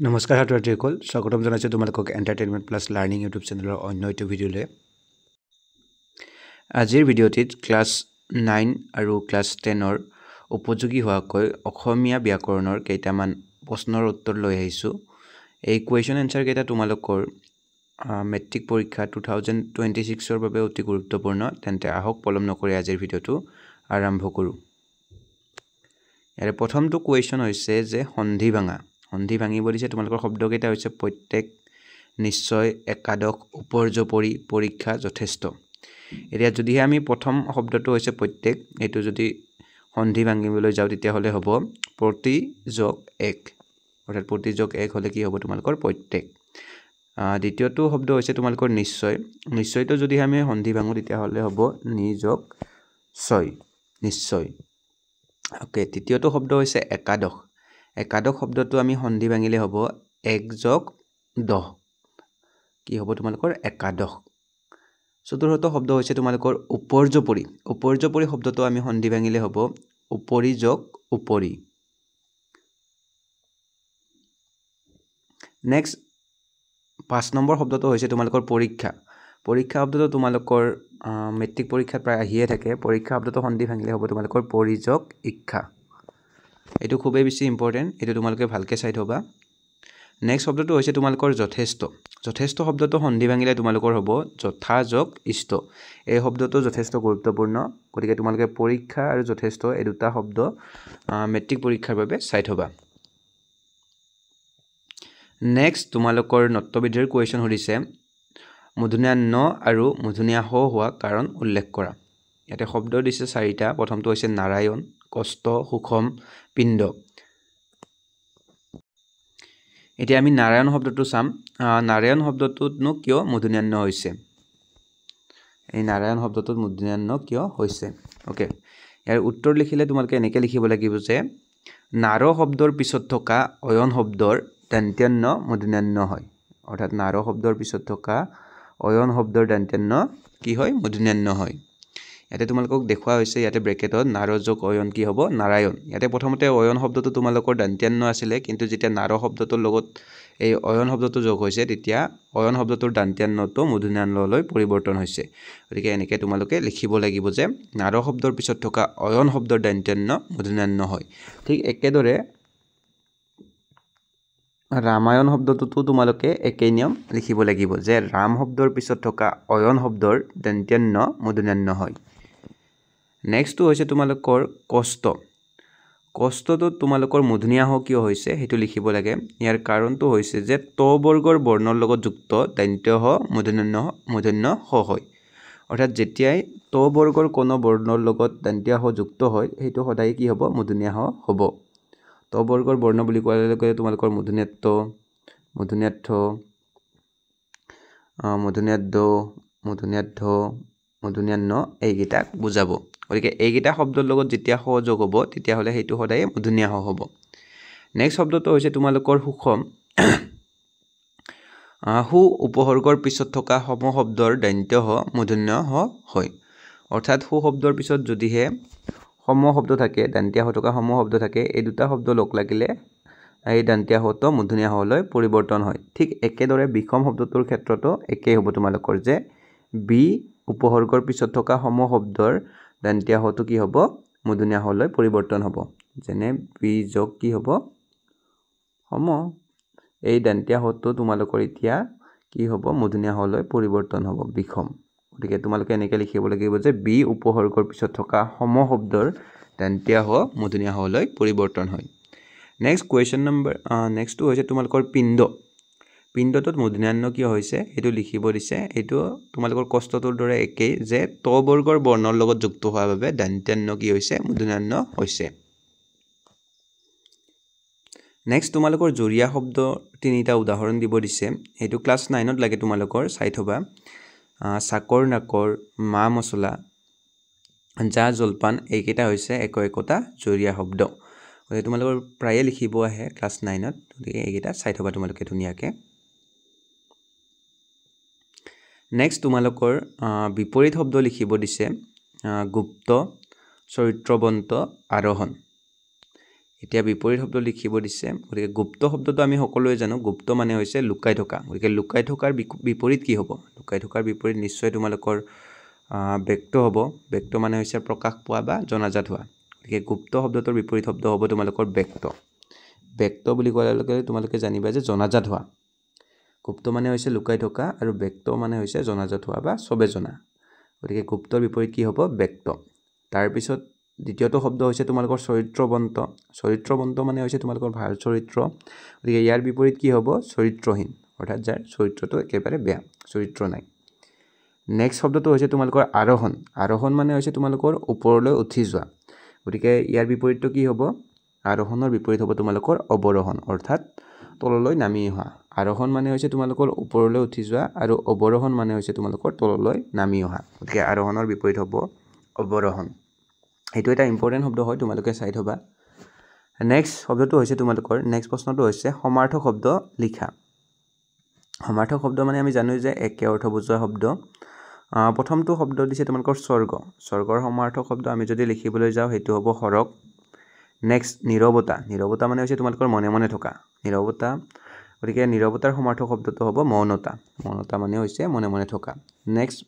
নমস্কাৰ ছাত্ৰছাত্ৰীসকল স্বাগতম জনাইছো তোমালোকক এণ্টাৰটেইনমেণ্ট প্লাছ লাৰ্ণিং ইউটিউব চেনেলৰ অন্য এটা ভিডিঅ'লৈ আজিৰ ভিডিঅ'টিত ক্লাছ 9 আৰু ক্লাছ 10ৰ উপযোগী হোৱাকৈ অসমীয়া ব্যাকৰণৰ কেইটামান প্ৰশ্নৰ উত্তৰ লৈ আহিছোঁ এই কুৱেশ্যন এনসাৰ কেইটা তোমালোকৰ মেট্ৰিক পৰীক্ষা 2026 ৰ বাবে অতি গুৰুত্বপূৰ্ণ তেন্তে আহক পলম নকৰি আজিৰ ভিডিঅ'টো আৰম্ভ কৰোঁ ইয়াৰ প্ৰথমটো কুৱেশ্যন হৈছে যে সন্ধি ভাঙিব দিছে তোমালোকৰ শব্দকেইটা হৈছে প্ৰত্যেক নিশ্চয় একাদশ উপৰ্যপৰি পৰীক্ষা যথেষ্ট এতিয়া যদিহে আমি প্ৰথম শব্দটো হৈছে প্ৰত্যেক এটো যদি সন্ধি ভাঙিবলৈ যাও তেতিয়া হলে হ'ব প্ৰতি যোগ এক অৰ্থাৎ প্ৰতি যোগ এক হলে কি হ'ব তোমালোকৰ প্ৰত্যেক দ্বিতীয়টো শব্দ হৈছে তোমালোকৰ নিশ্চয়টো যদি আমি সন্ধি ভাঙো তেতিয়া হলে হ'ব নি যোগ ছয় নিশ্চয় ওকে তৃতীয়টো শব্দ হৈছে একাদশ শব্দটো আমি সন্ধি ভাঙিলে হ'ব 1 যোগ 10 কি হ'ব তোমালোকৰ একাদশ চতুৰ্থটো শব্দ হৈছে তোমালোকৰ উপৰ্যপৰি শব্দটো আমি সন্ধি ভাঙিলে হ'ব উপৰি যোগ উপৰি নেক্সট 5 নম্বৰ শব্দটো হৈছে তোমালোকৰ পৰীক্ষা শব্দটো তোমালোকৰ মেট্ৰিক পৰীক্ষাত প্ৰায় আহিয়ে থাকে পৰীক্ষা শব্দটো সন্ধি ভাঙিলে হ'ব তোমালোকৰ পৰিযোগ ইচ্ছা এটো খুবেই বেছি ইম্পৰ্টেন্ট এটো তোমালোকে ভালকে চাই থবা নেক্সট শব্দটো হৈছে তোমালোকৰ যথেষ্ট শব্দটো সন্ধি ভাঙিলে তোমালোকৰ হ'ব যথা যোগ ইষ্ট এই শব্দটো যথেষ্ট গুৰুত্বপূৰ্ণ গতিকে তোমালোকে পৰীক্ষা আৰু যথেষ্ট এই দুটা শব্দ মেট্ৰিক পৰীক্ষাৰ বাবে চাই থবা নেক্সট তোমালোকৰ নট্যবিধিৰ কুৱেশ্যন হৈছে মূৰ্ধন্য ন আৰু মূৰ্ধন্য হ হোৱা কাৰণ উল্লেখ কৰা ইয়াতে শব্দ দিছে চাৰিটা প্ৰথমটো হৈছে নাৰায়ণ কষ্ট সুখম পিণ্ড এতিয়া আমি নাৰায়ণ শব্দটো চাম নাৰায়ণ শব্দটোতনো কিয় মূৰ্ধন্য হৈছে এই নাৰায়ণ শব্দটোত মূৰ্ধন্য কিয় হৈছে ওকে ইয়াৰ উত্তৰ লিখিলে তোমালোকে এনেকৈ লিখিব লাগিব যে নাৰ শব্দৰ পিছত থকা অয়ন শব্দৰ দন্ত্যান্ন মূৰ্ধন্য হয় অৰ্থাৎ নাৰ শব্দৰ পিছত থকা অয়ন শব্দৰ দন্ত্যান্ন কি হয় মূৰ্ধন্য হয় ইয়াতে তোমালোকক দেখুৱা হৈছে ইয়াতে ব্ৰেকেটত নাৰ যোগ অয়ন কি হ'ব নাৰায়ণ ইয়াতে প্ৰথমতে অয়ন শব্দটো তোমালোকৰ দন্ত্যান্ন আছিল কিন্তু যেতিয়া নাৰ শব্দটোৰ লগত এই অয়ন শব্দটো যোগ হৈছে তেতিয়া অয়ন শব্দটোৰ দন্ত্যান্নটো মূৰ্ধন্যলৈ পৰিৱৰ্তন হৈছে গতিকে এনেকৈ তোমালোকে লিখিব লাগিব যে নাৰ শব্দৰ পিছত থকা অয়ন শব্দৰ দন্ত্যান্ন মূৰ্ধন্য হয় ঠিক একেদৰে ৰামায়ণ শব্দটোতো তোমালোকে একেই নিয়ম লিখিব লাগিব যে ৰাম শব্দৰ পিছত থকা অয়ন শব্দৰ দন্ত্যান্ন মূৰ্ধন্য হয় নেক্সটটো হৈছে তোমালোকৰ কষ্টটো তোমালোকৰ মূৰ্ধন্য হ কিয় হৈছে হেতু লিখিব লাগে ইয়াৰ কাৰণটো হৈছে যে ত বৰ্গৰ বৰ্ণৰ লগত যুক্ত দন্ত্য হ মূৰ্ধন্য হ হয় অৰ্থাৎ যেতিয়াই ত বৰ্গৰ কোনো বৰ্ণৰ লগত দন্ত্য হ যুক্ত হয় হেতু সদায় কি হ'ব মূৰ্ধন্য হ হ'ব ত বৰ্গৰ বৰ্ণ বুলি কোৱাৰ লগে লগে তোমালোকৰ মূৰ্ধন্যত্ব মূৰ্ধন্য এইকেইটাক বুজাব গতিকে এইকেইটা শব্দৰ লগত যেতিয়া হ যোগ হ'ব তেতিয়া হলে হেতু সদায় মূৰ্ধন্য হ হ'ব নেক্সট শব্দটো হৈছে তোমালোকৰ সুখম হু উপসৰ্গৰ পিছত থকা সম শব্দৰ দন্ত্য হ মূৰ্ধন্য হ হয় অৰ্থাৎ হু শব্দৰ পিছত যদিহে সম শব্দ থাকে দন্ত্য হ থকা সম শব্দ থাকে এই দুটা শব্দ লগ লাগিলে এই দন্ত্য হটো মূৰ্ধন্য হলৈ পৰিৱৰ্তন হয় ঠিক একেদৰে বিষম শব্দটোৰ ক্ষেত্ৰতো একেই হ'ব তোমালোকৰ যে বি উপসৰ্গৰ পিছত থকা সম শব্দৰ দন্ত্য হটো কি হ'ব মূৰ্ধন্য হলৈ পৰিৱৰ্তন হ'ব যেনে বি যোগ কি হ'ব সম এই দন্ত্য হটো তোমালোকৰ এতিয়া কি হ'ব মূৰ্ধন্য হলৈ পৰিৱৰ্তন হ'ব বিষম গতিকে তোমালোকে এনেকৈ লিখিব লাগিব যে বি উপসৰ্গৰ পিছত থকা সম শব্দৰ দন্ত্য হ মূৰ্ধন্য হলৈ পৰিৱৰ্তন হয় নেক্সট কুৱেশ্যন নম্বৰ নেক্সটটো হৈছে তোমালোকৰ পিণ্ডটোত মূৰ্ধন্য কিয় হৈছে হেতু লিখিব দিছে এটো তোমালোকৰ কষ্টটোৰ দৰে একেই যে ত বৰ্গৰ বৰ্ণৰ লগত যুক্ত হোৱাৰ বাবে দন্ত্যান্ন কি হৈছে মূৰ্ধন্য হৈছে নেক্সট তোমালোকৰ জৰিয়া শব্দ তিনিটা উদাহৰণ দিব দিছে এটো ক্লাছ 9ত লাগে তোমালোকৰ চাই থবা চাকৰ নাকৰ মা মছলা যা জলপান এইকেইটা হৈছে একোটা জৰিয়া শব্দ গতিকে তোমালোকৰ প্ৰায়ে লিখিব আহে ক্লাছ 9ত গতিকে এইকেইটা চাই থবা তোমালোকে ধুনীয়াকে নেক্সট তোমালোকৰ বিপৰীত শব্দ লিখিব দিছে গুপ্ত চৰিত্ৰবন্ত আৰোহণ এতিয়া বিপৰীত শব্দ লিখিব দিছে গতিকে গুপ্ত শব্দটো আমি সকলোৱে জানো গুপ্ত মানে হৈছে লুকাই থকা গতিকে লুকাই থকাৰ বিপৰীত কি হ'ব লুকাই থকাৰ বিপৰীত নিশ্চয় তোমালোকৰ ব্যক্ত হ'ব ব্যক্ত মানে হৈছে প্ৰকাশ পোৱা বা জনাজাত হোৱা গতিকে গুপ্ত শব্দটোৰ বিপৰীত শব্দ হ'ব তোমালোকৰ ব্যক্ত ব্যক্ত বুলি কোৱাৰ লগে লগে তোমালোকে জানিবা যে জনাজাত হোৱা গুপ্ত মানে হৈছে লুকাই থকা আৰু ব্যক্ত মানে হৈছে জনাজাত হোৱা বা চবে জনা গতিকে গুপ্তৰ বিপৰীত কি হ'ব ব্যক্ত তাৰ পিছত দ্বিতীয়টো শব্দ হৈছে তোমালোকৰ চৰিত্ৰবন্ত মানে হৈছে তোমালোকৰ ভাল চৰিত্ৰ গতিকে ইয়াৰ বিপৰীত কি হ'ব চৰিত্ৰহীন অৰ্থাৎ যাৰ চৰিত্ৰটো একেবাৰে বেয়া চৰিত্ৰ নাই নেক্সট শব্দটো হৈছে তোমালোকৰ আৰোহণ মানে হৈছে তোমালোকৰ ওপৰলৈ উঠি যোৱা গতিকে ইয়াৰ বিপৰীতটো কি হ'ব আৰোহণৰ বিপৰীত হ'ব তোমালোকৰ অৱৰোহণ অৰ্থাৎ তললৈ নামি অহা আৰোহণ মানে হৈছে তোমালোকৰ ওপৰলৈ উঠি যোৱা আৰু অৱৰোহণ মানে হৈছে তোমালোকৰ তললৈ নামি অহা গতিকে আৰোহণৰ বিপৰীত হ'ব অৱৰোহণ এইটো এটা ইম্পৰ্টেণ্ট শব্দ হয় তোমালোকে চাই থবা নেক্সট শব্দটো হৈছে তোমালোকৰ নেক্সট প্ৰশ্নটো হৈছে সমাৰ্থক শব্দ লিখা সমাৰ্থক শব্দ মানে আমি জানো যে একে অৰ্থ বুজোৱা শব্দ প্ৰথমটো শব্দ দিছে তোমালোকৰ স্বৰ্গৰ সমাৰ্থক শব্দ আমি যদি লিখিবলৈ যাওঁ সেইটো হ'ব সৰগ নেক্সট নীৰৱতা মানে হৈছে তোমালোকৰ মনে মনে থকা নীৰৱতা গতিকে নীৰৱতাৰ সমাৰ্থক শব্দটো হ'ব মৌনতা মানে হৈছে মনে মনে থকা নেক্সট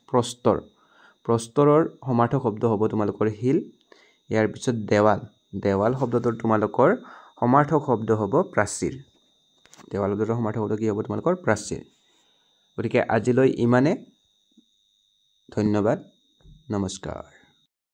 প্ৰস্তৰৰ সমাৰ্থক শব্দ হ'ব তোমালোকৰ শিল ইয়াৰ পিছত দেৱাল শব্দটোৰ তোমালোকৰ সমাৰ্থক শব্দ হ'ব প্ৰাচীৰ দেৱাল শব্দটোৰ সমাৰ্থক শব্দ কি হ'ব তোমালোকৰ প্ৰাচীৰ গতিকে আজিলৈ ইমানে ধন্যবাদ নমস্কাৰ